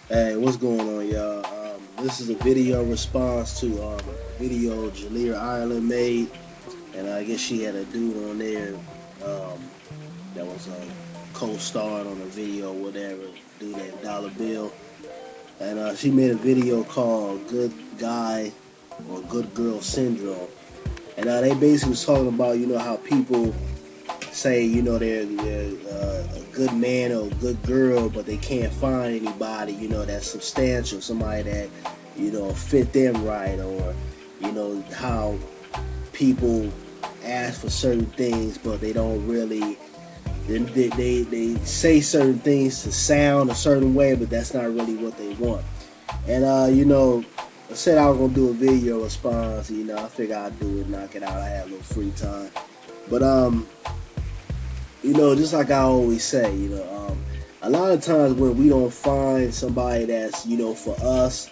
Hey, what's going on, y'all? This is a video response to a video Jalea Ireland made, and I guess she had a dude on there that was co-starred on the video, whatever, dude named Dollar Bill, and she made a video called "Good Guy" or "Good Girl Syndrome," and they basically was talking about how people say they're a good man or a good girl, but they can't find anybody that's substantial, somebody that fit them right, or how people ask for certain things, but they don't really. They say certain things to sound a certain way, but that's not really what they want. And I said I was gonna do a video response. I figured I'd do it, knock it out. I had a little free time, but just like I always say, a lot of times when we don't find somebody that's, for us,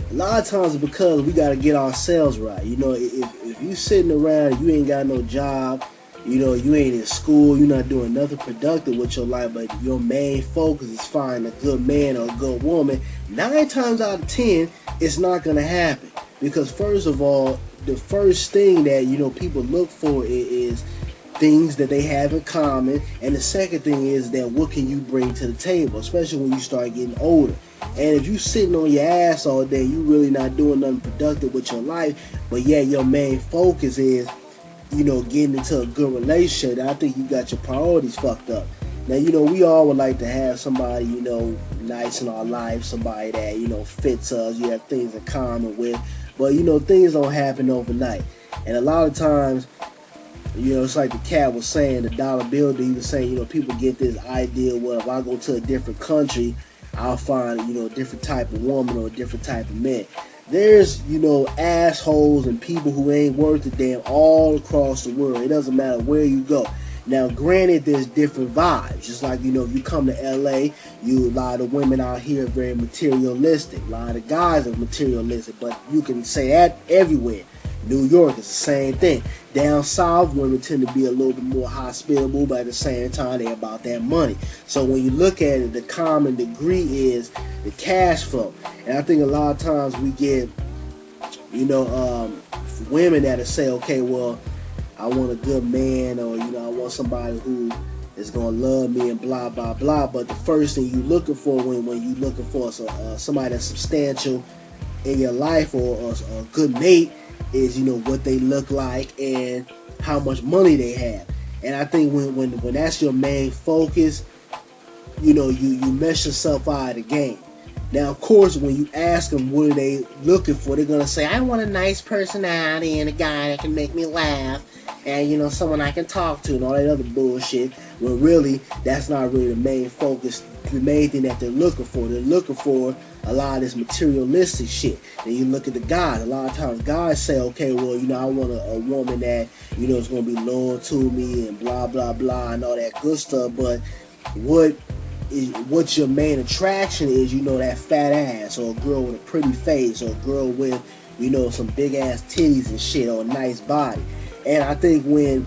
a lot of times it's because we got to get ourselves right. If you sitting around, you ain't got no job, you ain't in school, you're not doing nothing productive with your life, but your main focus is finding a good man or a good woman, 9 times out of 10, it's not going to happen. Because first of all, the first thing that, people look for is things that they have in common, and the second thing is that what can you bring to the table, especially when you start getting older. And if you sitting on your ass all day, you really not doing nothing productive with your life, but yeah, your main focus is getting into a good relationship, and I think you got your priorities fucked up. Now, we all would like to have somebody, nice in our life, somebody that, fits us, you have things in common with, but, things don't happen overnight. And a lot of times, it's like the cat was saying, the dollar bill, he was saying, people get this idea, well, if I go to a different country, I'll find, a different type of woman or a different type of man. There's, assholes and people who ain't worth a damn all across the world. It doesn't matter where you go. Now, granted, there's different vibes. Just like, if you come to LA, a lot of women out here are very materialistic. A lot of guys are materialistic, but you can say that everywhere. New York is the same thing. Down south, women tend to be a little bit more hospitable, but at the same time, they're about that money. So when you look at it, the common degree is the cash flow. And I think a lot of times we get, women that say, okay, well, I want a good man, or, I want somebody who is going to love me and blah, blah, blah. But the first thing you're looking for when you're looking for somebody that's substantial in your life, or a good mate, is what they look like and how much money they have. And I think when that's your main focus, you mess yourself out of the game. Now, of course, when you ask them what are they looking for, they're gonna say, I want a nice personality and a guy that can make me laugh, and someone I can talk to, and all that other bullshit. Well, really, that's not really the main focus. The main thing that they're looking for, a lot of this materialistic shit. Then you look at the guys. A lot of times, guys say, okay, well, I want a woman that is gonna be loyal to me and blah blah blah and all that good stuff. But what's your main attraction is, that fat ass, or a girl with a pretty face, or a girl with, some big ass titties and shit, or a nice body. And I think when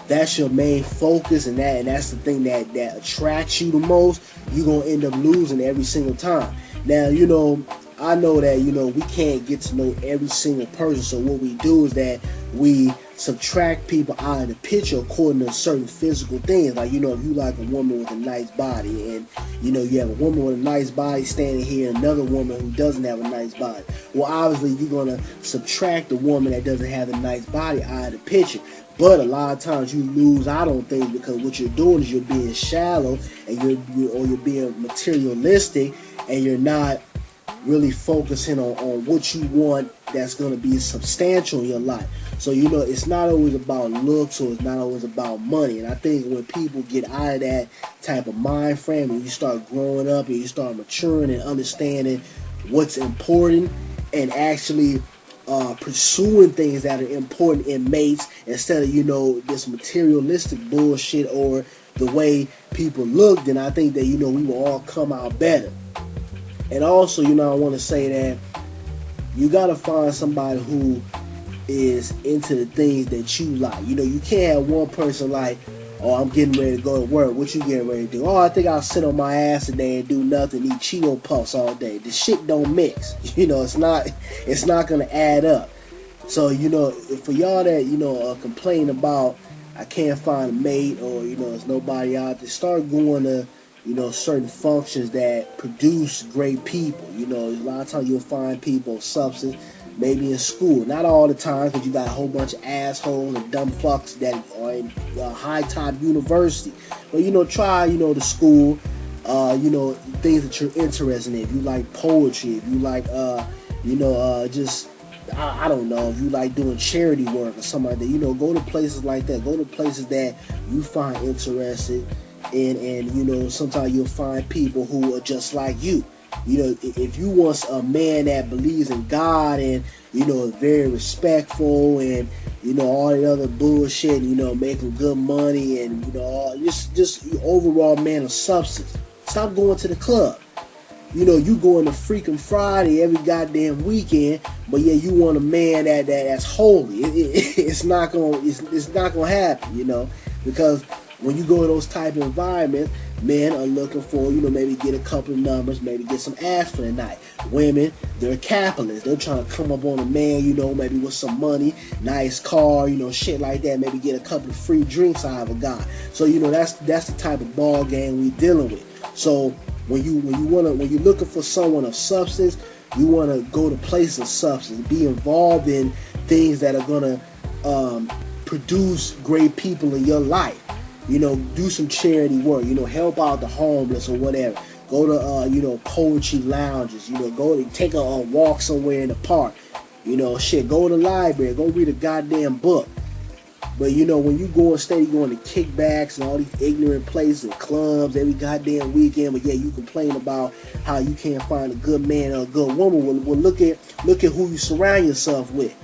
that's your main focus, and that's the thing that attracts you the most, you're gonna end up losing every single time. Now, I know that we can't get to know every single person, so what we do is that we subtract people out of the picture according to certain physical things. Like, if you like a woman with a nice body, and you have a woman with a nice body standing here, another woman who doesn't have a nice body, well, obviously you're gonna subtract the woman that doesn't have a nice body out of the picture. But a lot of times you lose out on things because what you're doing is you're being shallow, and you're being materialistic, and you're not really focusing on what you want that's going to be substantial in your life. So, it's not always about looks, or it's not always about money. And I think when people get out of that type of mind frame, and you start growing up and you start maturing and understanding what's important, and actually pursuing things that are important in mates, instead of this materialistic bullshit or the way people look, then I think that we will all come out better. And also, I want to say that you got to find somebody who is into the things that you like. You can't have one person like, Oh, I'm getting ready to go to work. What you getting ready to do? Oh, I think I'll sit on my ass today and do nothing, eat Cheeto Puffs all day. The shit don't mix. It's not gonna add up. So, for y'all that, complain about I can't find a mate, or, there's nobody out there, start going to, certain functions that produce great people. A lot of times you'll find people of substance, maybe in school. Not all the time, because you got a whole bunch of assholes and dumb fucks that are in high top university. But, try, the school, things that you're interested in. If you like poetry, if you like, just I don't know, if you like doing charity work or something like that, go to places like that. Go to places that you find interested in, and sometimes you'll find people who are just like you. If you want a man that believes in God and is very respectful and all the other bullshit, making good money and just overall man of substance, stop going to the club. You going to freaking Friday every goddamn weekend, but yeah, you want a man that's holy. It's not gonna happen, because when you go to those type of environments, men are looking for, maybe get a couple of numbers, maybe get some ass for the night. Women, they're capitalists. They're trying to come up on a man, maybe with some money, nice car, shit like that. Maybe get a couple of free drinks out of a guy. So that's the type of ball game we dealing with. So when you're looking for someone of substance, you want to go to places of substance, be involved in things that are gonna produce great people in your life. Do some charity work. Help out the homeless or whatever. Go to poetry lounges. Go to take a walk somewhere in the park. Go to the library. Go read a goddamn book. But when you go instead of going to kickbacks and all these ignorant places and clubs every goddamn weekend, but yeah, you complain about how you can't find a good man or a good woman. Well, look at who you surround yourself with.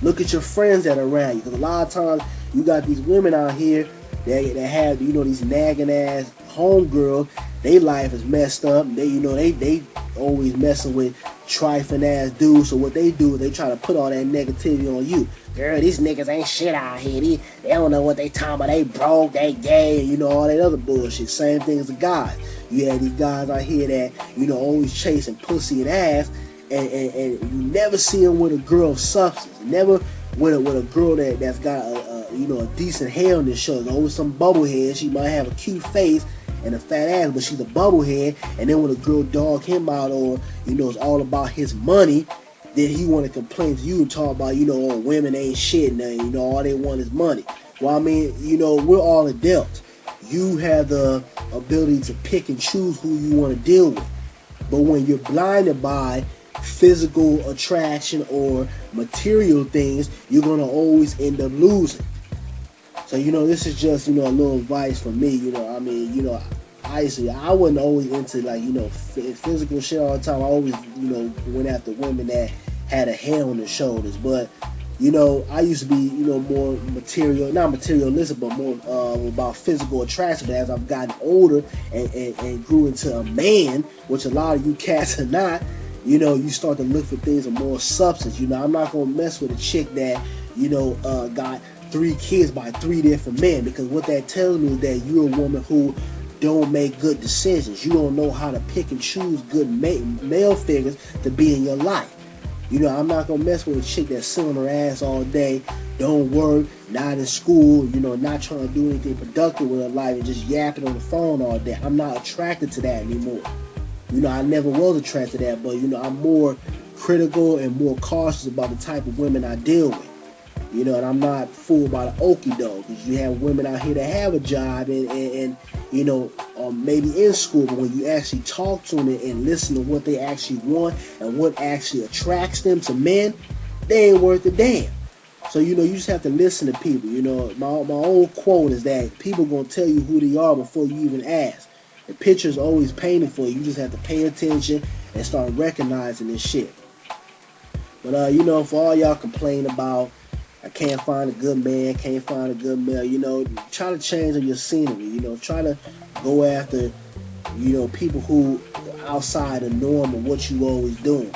Look at your friends that are around you. Because a lot of times you got these women out here that have these nagging ass homegirls. Their life is messed up. They always messing with trifling ass dudes. So what they do is they try to put all that negativity on you. Girl, these niggas ain't shit out here. They don't know what they talking about. They broke, they gay, all that other bullshit. Same thing as the guys. You have these guys out here that, always chasing pussy and ass, and you never see them with a girl of substance. Never with a girl that's got a decent hair on this show. There's always some bubblehead. She might have a cute face and a fat ass, but she's a bubblehead. And then when a girl dog him out, or it's all about his money, then he want to complain to you and talk about oh, women ain't shit and all they want is money. Well, I mean, we're all adults. You have the ability to pick and choose who you want to deal with. But when you're blinded by physical attraction or material things, you're gonna always end up losing. So this is just a little advice from me. Honestly, I wasn't always into physical shit all the time. I always went after women that had a head on their shoulders. But I used to be more not materialistic, but more about physical attraction. But as I've gotten older and grew into a man, which a lot of you cats are not, you start to look for things of more substance. I'm not gonna mess with a chick that got 3 kids by 3 different men, because what that tells me is that you're a woman who don't make good decisions. You don't know how to pick and choose good male figures to be in your life. I'm not gonna mess with a chick that's sitting on her ass all day, don't work, not in school, not trying to do anything productive with her life and just yapping on the phone all day. I'm not attracted to that anymore. I never was attracted to that, but I'm more critical and more cautious about the type of women I deal with. And I'm not fooled by the okie doke, because you have women out here that have a job and maybe in school, but when you actually talk to them and listen to what they actually want and what actually attracts them to men, they ain't worth a damn. So you just have to listen to people. My old quote is that people gonna tell you who they are before you even ask. The picture's always painted for you. You just have to pay attention and start recognizing this shit. But for all y'all complain about I can't find a good man, can't find a good male, try to change on your scenery. Try to go after people who are outside the norm of what you always doing.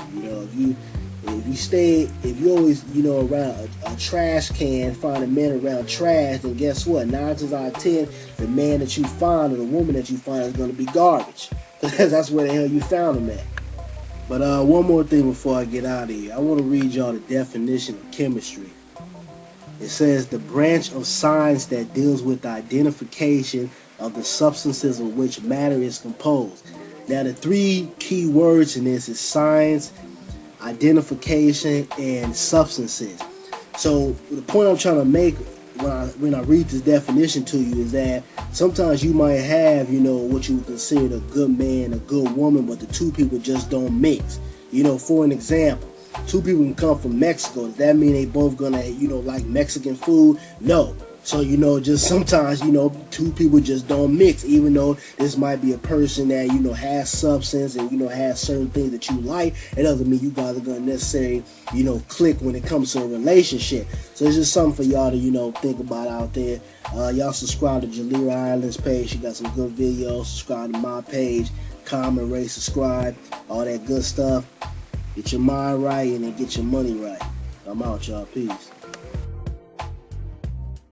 If If you always, around a trash can, find a man around trash, then guess what? 9 times out of 10, the man that you find or the woman that you find is going to be garbage. Because that's where the hell you found them at. But one more thing before I get out of here. I want to read y'all the definition of chemistry. It says the branch of science that deals with the identification of the substances of which matter is composed. Now, the three key words in this is science, identification, and substances. So the point I'm trying to make when I read this definition to you is that sometimes you might have, what you would consider a good man, a good woman, but the two people just don't mix. For an example, two people can come from Mexico. Does that mean they both gonna, like Mexican food? No. So, just sometimes, two people just don't mix, even though this might be a person that, has substance and, has certain things that you like. It doesn't mean you guys are going to necessarily, click when it comes to a relationship. So it's just something for y'all to, think about out there. Y'all subscribe to Jalira Island's page. She got some good videos. Subscribe to my page. Comment, rate, subscribe. All that good stuff. Get your mind right and then get your money right. I'm out, y'all. Peace.